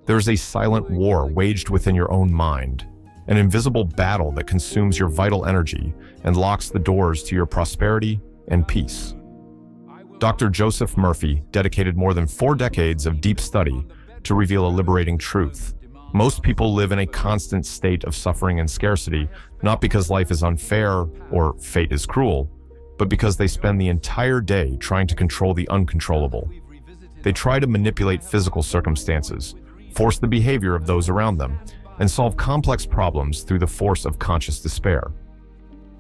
There is a silent war waged within your own mind, an invisible battle that consumes your vital energy and locks the doors to your prosperity and peace. Dr. Joseph Murphy dedicated more than 4 decades of deep study to reveal a liberating truth. Most people live in a constant state of suffering and scarcity, not because life is unfair or fate is cruel, but because they spend the entire day trying to control the uncontrollable. They try to manipulate physical circumstances, force the behavior of those around them, and solve complex problems through the force of conscious despair.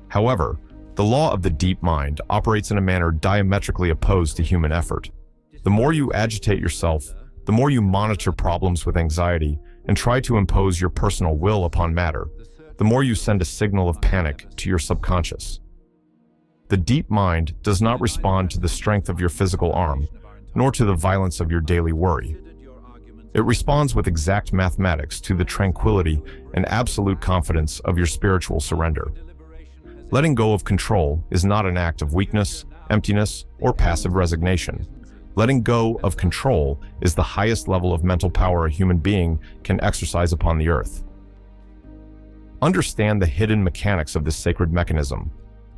However, the law of the deep mind operates in a manner diametrically opposed to human effort. The more you agitate yourself, the more you monitor problems with anxiety and try to impose your personal will upon matter, the more you send a signal of panic to your subconscious. The deep mind does not respond to the strength of your physical arm, nor to the violence of your daily worry. It responds with exact mathematics to the tranquility and absolute confidence of your spiritual surrender. Letting go of control is not an act of weakness, emptiness, or passive resignation. Letting go of control is the highest level of mental power a human being can exercise upon the earth. Understand the hidden mechanics of this sacred mechanism.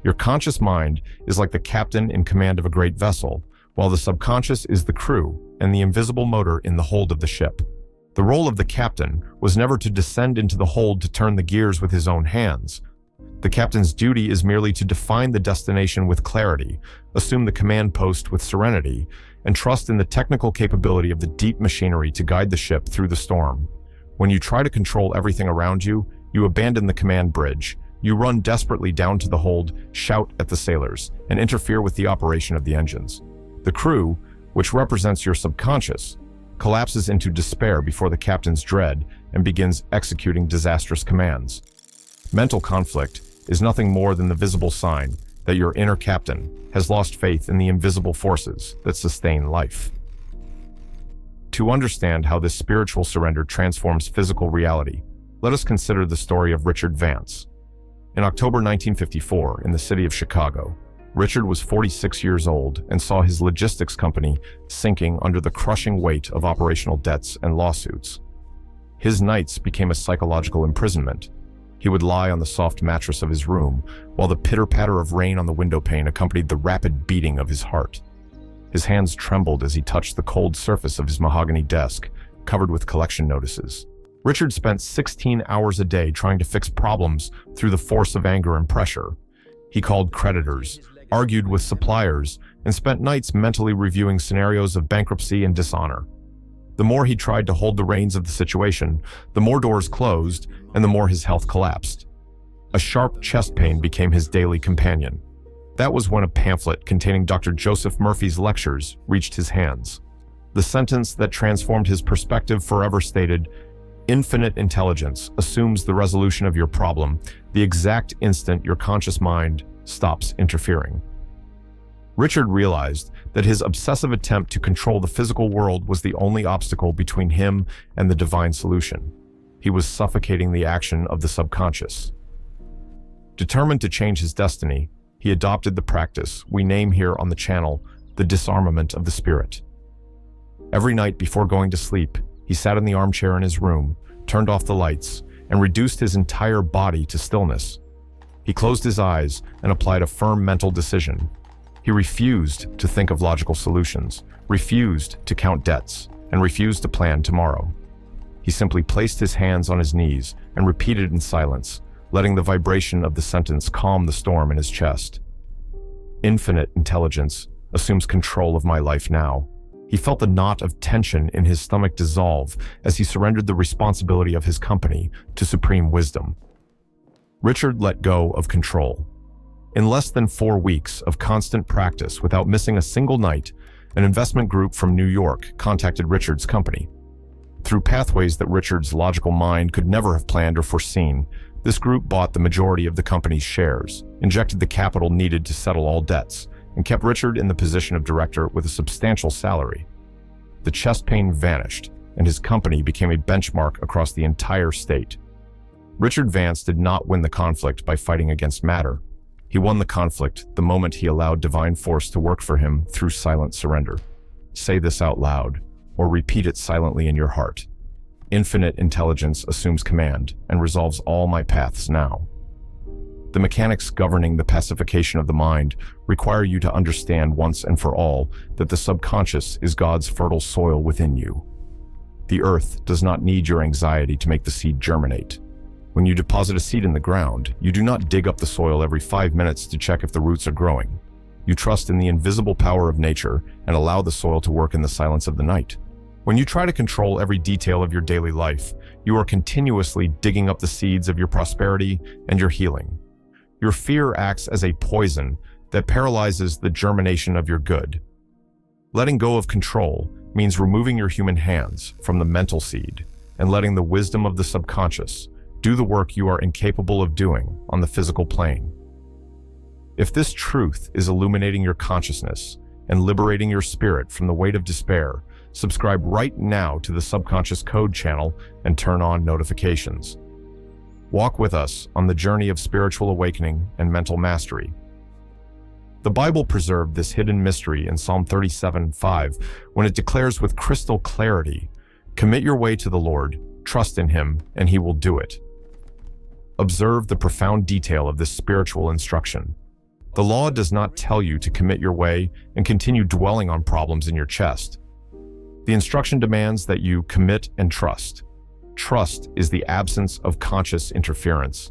Your conscious mind is like the captain in command of a great vessel, while the subconscious is the crew and the invisible motor in the hold of the ship. The role of the captain was never to descend into the hold to turn the gears with his own hands. The captain's duty is merely to define the destination with clarity, assume the command post with serenity, and trust in the technical capability of the deep machinery to guide the ship through the storm. When you try to control everything around you, you abandon the command bridge. You run desperately down to the hold, shout at the sailors, and interfere with the operation of the engines. The crew, which represents your subconscious, collapses into despair before the captain's dread and begins executing disastrous commands. Mental conflict is nothing more than the visible sign that your inner captain has lost faith in the invisible forces that sustain life. To understand how this spiritual surrender transforms physical reality, let us consider the story of Richard Vance. In October 1954, in the city of Chicago, Richard was 46 years old and saw his logistics company sinking under the crushing weight of operational debts and lawsuits. His nights became a psychological imprisonment. He would lie on the soft mattress of his room, while the pitter-patter of rain on the windowpane accompanied the rapid beating of his heart. His hands trembled as he touched the cold surface of his mahogany desk, covered with collection notices. Richard spent 16 hours a day trying to fix problems through the force of anger and pressure. He called creditors, argued with suppliers, and spent nights mentally reviewing scenarios of bankruptcy and dishonor. The more he tried to hold the reins of the situation, the more doors closed and the more his health collapsed. A sharp chest pain became his daily companion. That was when a pamphlet containing Dr. Joseph Murphy's lectures reached his hands. The sentence that transformed his perspective forever stated, "Infinite intelligence assumes the resolution of your problem the exact instant your conscious mind stops interfering." Richard realized that his obsessive attempt to control the physical world was the only obstacle between him and the divine solution. He was suffocating the action of the subconscious. Determined to change his destiny, he adopted the practice we name here on the channel the disarmament of the spirit. Every night before going to sleep, he sat in the armchair in his room, turned off the lights, and reduced his entire body to stillness. He closed his eyes and applied a firm mental decision. He refused to think of logical solutions, refused to count debts, and refused to plan tomorrow. He simply placed his hands on his knees and repeated in silence, letting the vibration of the sentence calm the storm in his chest. "Infinite intelligence assumes control of my life now." He felt the knot of tension in his stomach dissolve as he surrendered the responsibility of his company to supreme wisdom. Richard let go of control. In less than 4 weeks of constant practice without missing a single night, an investment group from New York contacted Richard's company. Through pathways that Richard's logical mind could never have planned or foreseen, this group bought the majority of the company's shares, injected the capital needed to settle all debts, and kept Richard in the position of director with a substantial salary. The chest pain vanished, and his company became a benchmark across the entire state. Richard Vance did not win the conflict by fighting against matter. He won the conflict the moment he allowed divine force to work for him through silent surrender. Say this out loud, or repeat it silently in your heart. Infinite intelligence assumes command and resolves all my paths now. The mechanics governing the pacification of the mind require you to understand once and for all that the subconscious is God's fertile soil within you. The earth does not need your anxiety to make the seed germinate. When you deposit a seed in the ground, you do not dig up the soil every 5 minutes to check if the roots are growing. You trust in the invisible power of nature and allow the soil to work in the silence of the night. When you try to control every detail of your daily life, you are continuously digging up the seeds of your prosperity and your healing. Your fear acts as a poison that paralyzes the germination of your good. Letting go of control means removing your human hands from the mental seed and letting the wisdom of the subconscious do the work you are incapable of doing on the physical plane. If this truth is illuminating your consciousness and liberating your spirit from the weight of despair, subscribe right now to the Subconscious Code channel and turn on notifications. Walk with us on the journey of spiritual awakening and mental mastery. The Bible preserved this hidden mystery in Psalm 37:5 when it declares with crystal clarity, "Commit your way to the Lord, trust in Him, and He will do it." Observe the profound detail of this spiritual instruction. The law does not tell you to commit your way and continue dwelling on problems in your chest. The instruction demands that you commit and trust. Trust is the absence of conscious interference.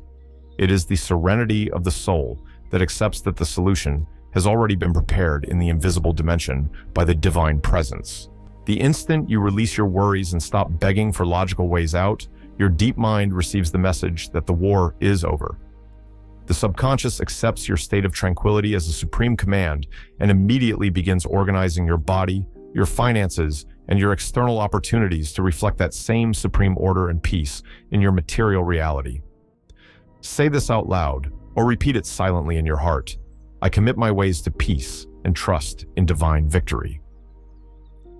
It is the serenity of the soul that accepts that the solution has already been prepared in the invisible dimension by the divine presence. The instant you release your worries and stop begging for logical ways out, your deep mind receives the message that the war is over. The subconscious accepts your state of tranquility as a supreme command and immediately begins organizing your body, your finances, and your external opportunities to reflect that same supreme order and peace in your material reality. Say this out loud, or repeat it silently in your heart. I commit my ways to peace and trust in divine victory.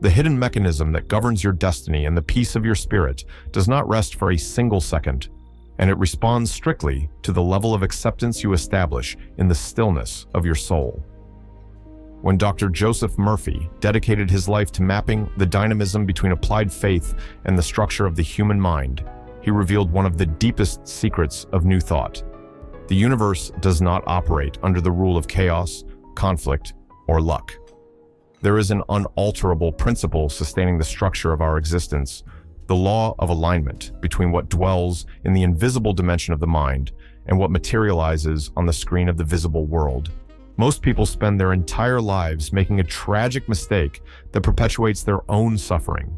The hidden mechanism that governs your destiny and the peace of your spirit does not rest for a single second, and it responds strictly to the level of acceptance you establish in the stillness of your soul. When Dr. Joseph Murphy dedicated his life to mapping the dynamism between applied faith and the structure of the human mind, he revealed one of the deepest secrets of New Thought. The universe does not operate under the rule of chaos, conflict, or luck. There is an unalterable principle sustaining the structure of our existence, the law of alignment between what dwells in the invisible dimension of the mind and what materializes on the screen of the visible world. Most people spend their entire lives making a tragic mistake that perpetuates their own suffering.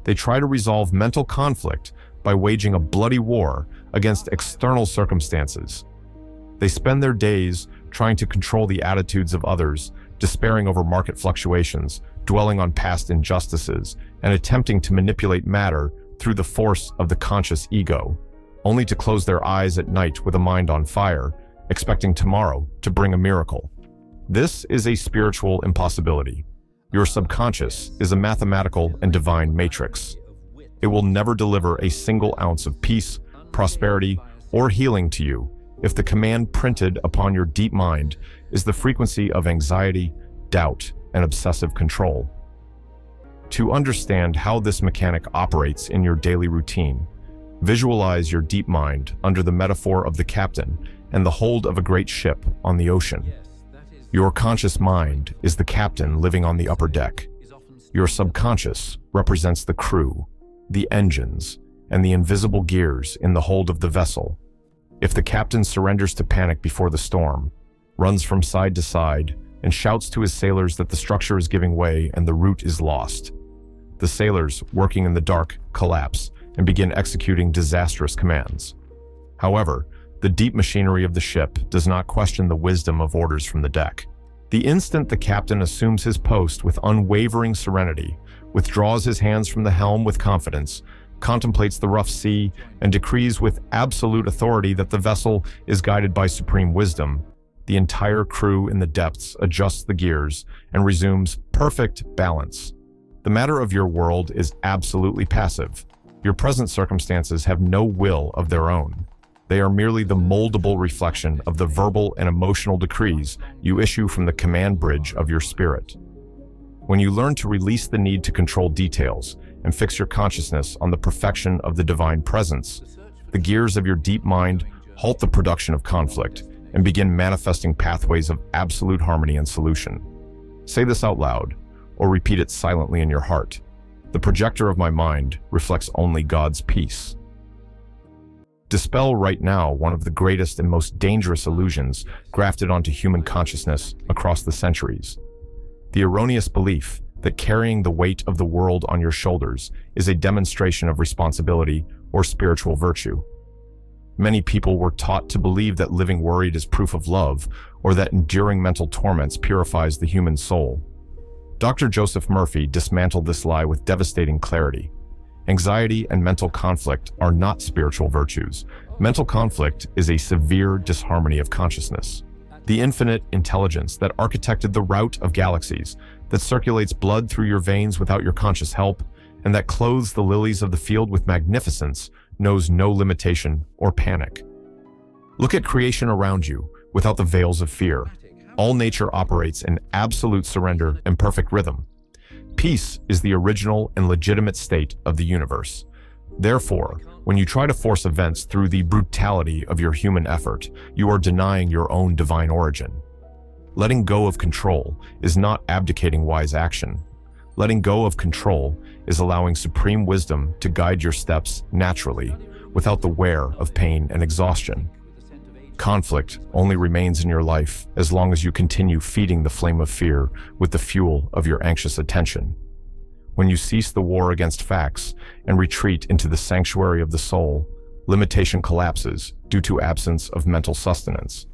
They try to resolve mental conflict by waging a bloody war against external circumstances. They spend their days trying to control the attitudes of others, despairing over market fluctuations, dwelling on past injustices, and attempting to manipulate matter through the force of the conscious ego, only to close their eyes at night with a mind on fire, expecting tomorrow to bring a miracle. This is a spiritual impossibility. Your subconscious is a mathematical and divine matrix. It will never deliver a single ounce of peace, prosperity, or healing to you if the command printed upon your deep mind is the frequency of anxiety, doubt, and obsessive control. To understand how this mechanic operates in your daily routine, visualize your deep mind under the metaphor of the captain and the hold of a great ship on the ocean. Your conscious mind is the captain living on the upper deck. Your subconscious represents the crew, the engines, and the invisible gears in the hold of the vessel. If the captain surrenders to panic before the storm, runs from side to side, and shouts to his sailors that the structure is giving way and the route is lost, the sailors, working in the dark, collapse and begin executing disastrous commands. However, the deep machinery of the ship does not question the wisdom of orders from the deck. The instant the captain assumes his post with unwavering serenity, withdraws his hands from the helm with confidence, contemplates the rough sea, and decrees with absolute authority that the vessel is guided by supreme wisdom, the entire crew in the depths adjusts the gears and resumes perfect balance. The matter of your world is absolutely passive. Your present circumstances have no will of their own. They are merely the moldable reflection of the verbal and emotional decrees you issue from the command bridge of your spirit. When you learn to release the need to control details and fix your consciousness on the perfection of the divine presence, the gears of your deep mind halt the production of conflict and begin manifesting pathways of absolute harmony and solution. Say this out loud, or repeat it silently in your heart. The projector of my mind reflects only God's peace. Dispel right now one of the greatest and most dangerous illusions grafted onto human consciousness across the centuries. The erroneous belief that carrying the weight of the world on your shoulders is a demonstration of responsibility or spiritual virtue. Many people were taught to believe that living worried is proof of love, or that enduring mental torments purifies the human soul. Dr. Joseph Murphy dismantled this lie with devastating clarity. Anxiety and mental conflict are not spiritual virtues. Mental conflict is a severe disharmony of consciousness. The infinite intelligence that architected the route of galaxies, that circulates blood through your veins without your conscious help, and that clothes the lilies of the field with magnificence, knows no limitation or panic. Look at creation around you without the veils of fear. All nature operates in absolute surrender and perfect rhythm. Peace is the original and legitimate state of the universe. Therefore, when you try to force events through the brutality of your human effort, you are denying your own divine origin. Letting go of control is not abdicating wise action. Letting go of control is allowing supreme wisdom to guide your steps naturally, without the wear of pain and exhaustion. Conflict only remains in your life as long as you continue feeding the flame of fear with the fuel of your anxious attention. When you cease the war against facts and retreat into the sanctuary of the soul, limitation collapses due to absence of mental sustenance.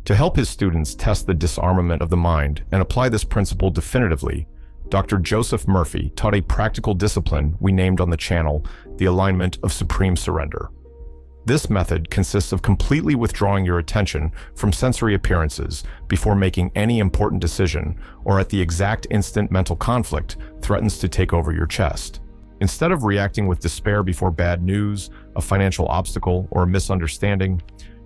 To help his students test the disarmament of the mind and apply this principle definitively, Dr. Joseph Murphy taught a practical discipline we named on the channel the alignment of supreme surrender. This method consists of completely withdrawing your attention from sensory appearances before making any important decision or at the exact instant mental conflict threatens to take over your chest. Instead of reacting with despair before bad news, a financial obstacle, or a misunderstanding,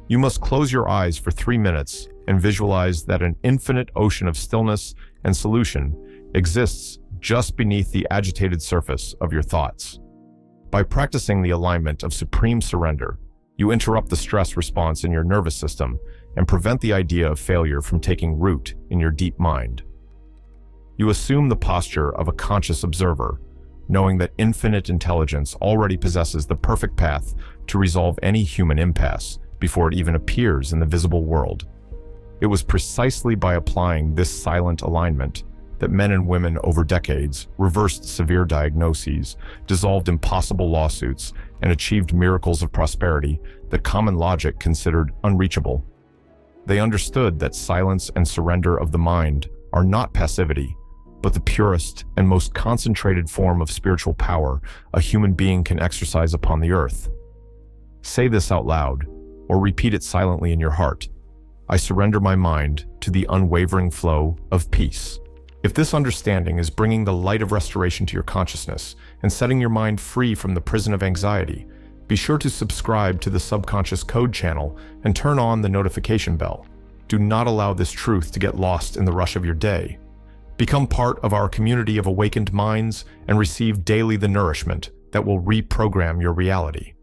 you must close your eyes for 3 minutes and visualize that an infinite ocean of stillness and solution exists just beneath the agitated surface of your thoughts. By practicing the alignment of supreme surrender, you interrupt the stress response in your nervous system and prevent the idea of failure from taking root in your deep mind. You assume the posture of a conscious observer, knowing that infinite intelligence already possesses the perfect path to resolve any human impasse before it even appears in the visible world. It was precisely by applying this silent alignment that men and women over decades reversed severe diagnoses, dissolved impossible lawsuits, and achieved miracles of prosperity that common logic considered unreachable. They understood that silence and surrender of the mind are not passivity, but the purest and most concentrated form of spiritual power a human being can exercise upon the earth. Say this out loud, or repeat it silently in your heart. I surrender my mind to the unwavering flow of peace. If this understanding is bringing the light of restoration to your consciousness and setting your mind free from the prison of anxiety, be sure to subscribe to the Subconscious Code channel and turn on the notification bell. Do not allow this truth to get lost in the rush of your day. Become part of our community of awakened minds and receive daily the nourishment that will reprogram your reality.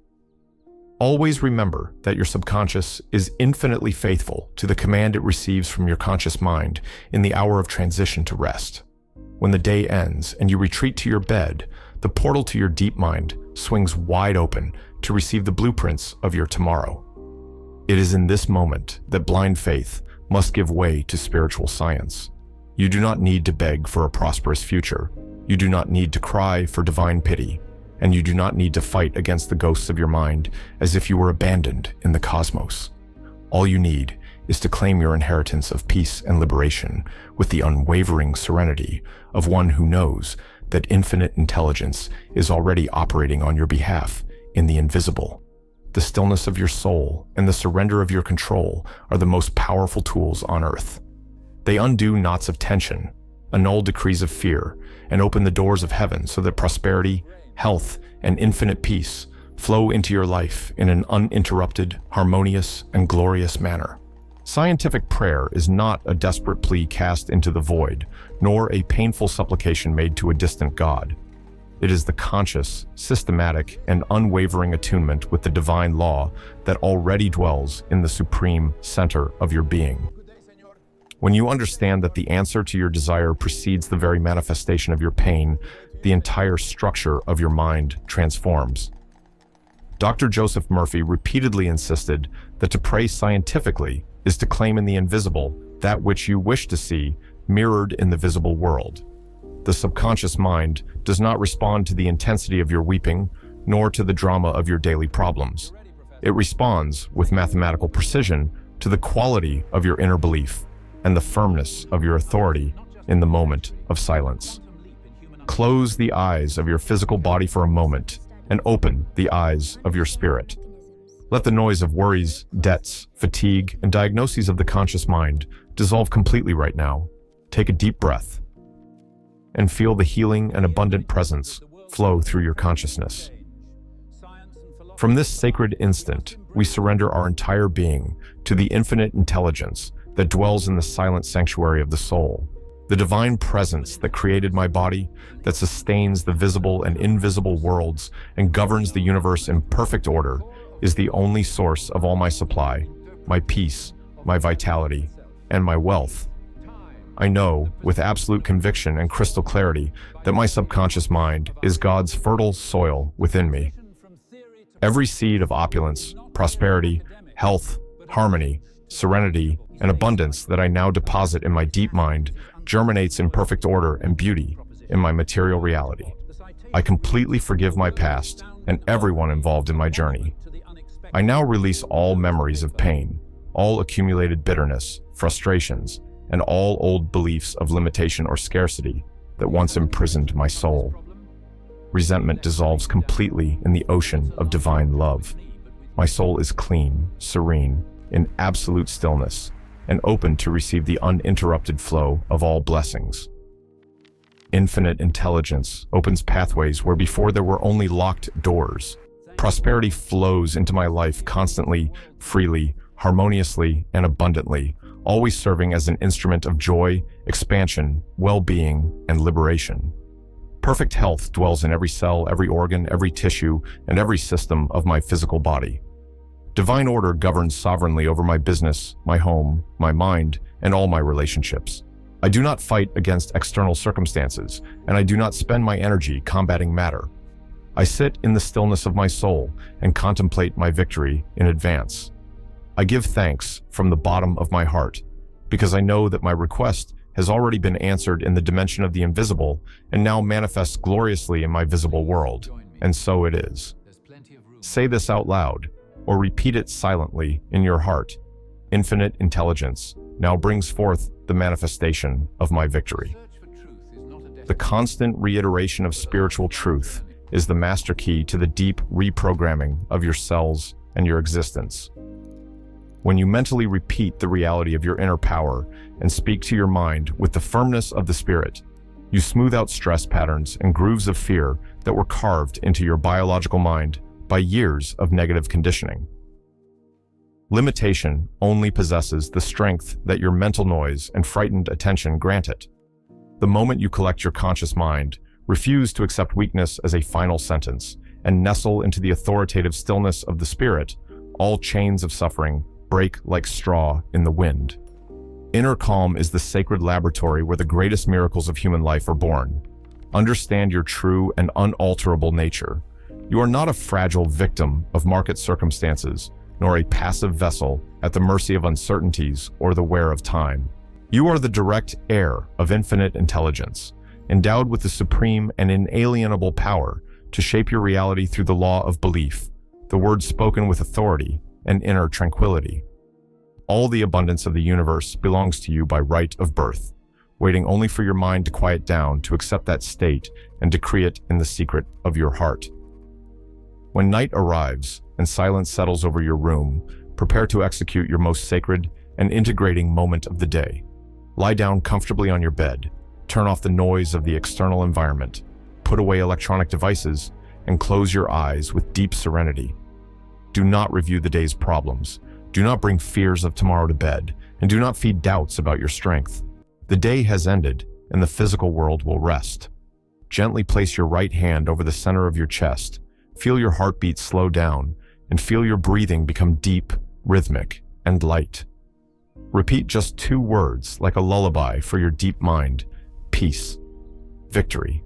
Always remember that your subconscious is infinitely faithful to the command it receives from your conscious mind in the hour of transition to rest. When the day ends and you retreat to your bed, the portal to your deep mind swings wide open to receive the blueprints of your tomorrow. It is in this moment that blind faith must give way to spiritual science. You do not need to beg for a prosperous future. You do not need to cry for divine pity. And you do not need to fight against the ghosts of your mind as if you were abandoned in the cosmos. All you need is to claim your inheritance of peace and liberation with the unwavering serenity of one who knows that infinite intelligence is already operating on your behalf in the invisible. The stillness of your soul and the surrender of your control are the most powerful tools on earth. They undo knots of tension, annul decrees of fear, and open the doors of heaven so that prosperity, health, and infinite peace flow into your life in an uninterrupted, harmonious, and glorious manner. Scientific prayer is not a desperate plea cast into the void, nor a painful supplication made to a distant God. It is the conscious, systematic, and unwavering attunement with the divine law that already dwells in the supreme center of your being. When you understand that the answer to your desire precedes the very manifestation of your pain, the entire structure of your mind transforms. Dr. Joseph Murphy repeatedly insisted that to pray scientifically is to claim in the invisible that which you wish to see mirrored in the visible world. The subconscious mind does not respond to the intensity of your weeping, nor to the drama of your daily problems. It responds with mathematical precision to the quality of your inner belief and the firmness of your authority in the moment of silence. Close the eyes of your physical body for a moment and open the eyes of your spirit. Let the noise of worries, debts, fatigue, and diagnoses of the conscious mind dissolve completely right now. Take a deep breath and feel the healing and abundant presence flow through your consciousness. From this sacred instant, we surrender our entire being to the infinite intelligence that dwells in the silent sanctuary of the soul. The divine presence that created my body, that sustains the visible and invisible worlds and governs the universe in perfect order, is the only source of all my supply, my peace, my vitality, and my wealth. I know, with absolute conviction and crystal clarity, that my subconscious mind is God's fertile soil within me. Every seed of opulence, prosperity, health, harmony, serenity, and abundance that I now deposit in my deep mind germinates in perfect order and beauty in my material reality. I completely forgive my past and everyone involved in my journey. I now release all memories of pain, all accumulated bitterness, frustrations, and all old beliefs of limitation or scarcity that once imprisoned my soul. Resentment dissolves completely in the ocean of divine love. My soul is clean, serene, in absolute stillness, and open to receive the uninterrupted flow of all blessings. Infinite intelligence opens pathways where before there were only locked doors. Prosperity flows into my life constantly, freely, harmoniously, and abundantly, always serving as an instrument of joy, expansion, well-being, and liberation. Perfect health dwells in every cell, every organ, every tissue, and every system of my physical body. Divine order governs sovereignly over my business, my home, my mind, and all my relationships. I do not fight against external circumstances, and I do not spend my energy combating matter. I sit in the stillness of my soul and contemplate my victory in advance. I give thanks from the bottom of my heart, because I know that my request has already been answered in the dimension of the invisible and now manifests gloriously in my visible world, and so it is. Say this out loud, or repeat it silently in your heart. Infinite intelligence now brings forth the manifestation of my victory. The constant reiteration of spiritual truth is the master key to the deep reprogramming of your cells and your existence. When you mentally repeat the reality of your inner power and speak to your mind with the firmness of the spirit, you smooth out stress patterns and grooves of fear that were carved into your biological mind by years of negative conditioning. Limitation only possesses the strength that your mental noise and frightened attention grant it. The moment you collect your conscious mind, refuse to accept weakness as a final sentence, and nestle into the authoritative stillness of the spirit, all chains of suffering break like straw in the wind. Inner calm is the sacred laboratory where the greatest miracles of human life are born. Understand your true and unalterable nature. You are not a fragile victim of market circumstances, nor a passive vessel at the mercy of uncertainties or the wear of time. You are the direct heir of infinite intelligence, endowed with the supreme and inalienable power to shape your reality through the law of belief, the words spoken with authority and inner tranquility. All the abundance of the universe belongs to you by right of birth, waiting only for your mind to quiet down to accept that state and decree it in the secret of your heart. When night arrives and silence settles over your room, prepare to execute your most sacred and integrating moment of the day. Lie down comfortably on your bed, turn off the noise of the external environment, put away electronic devices, and close your eyes with deep serenity. Do not review the day's problems. Do not bring fears of tomorrow to bed, and do not feed doubts about your strength. The day has ended, and the physical world will rest. gently place your right hand over the center of your chest. Feel your heartbeat slow down and feel your breathing become deep, rhythmic, and light. Repeat just 2 words like a lullaby for your deep mind: peace, victory.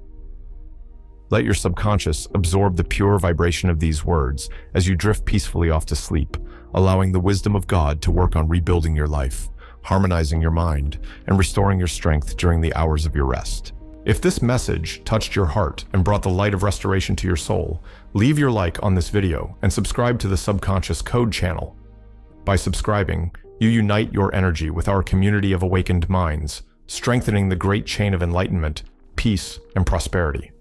Let your subconscious absorb the pure vibration of these words as you drift peacefully off to sleep, allowing the wisdom of God to work on rebuilding your life, harmonizing your mind, and restoring your strength during the hours of your rest. If this message touched your heart and brought the light of restoration to your soul, leave your like on this video and subscribe to the Subconscious Code channel. By subscribing, you unite your energy with our community of awakened minds, strengthening the great chain of enlightenment, peace, and prosperity.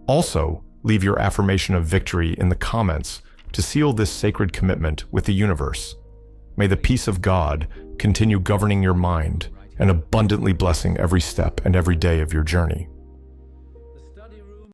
Also, leave your affirmation of victory in the comments to seal this sacred commitment with the universe. May the peace of God continue governing your mind and abundantly blessing every step and every day of your journey.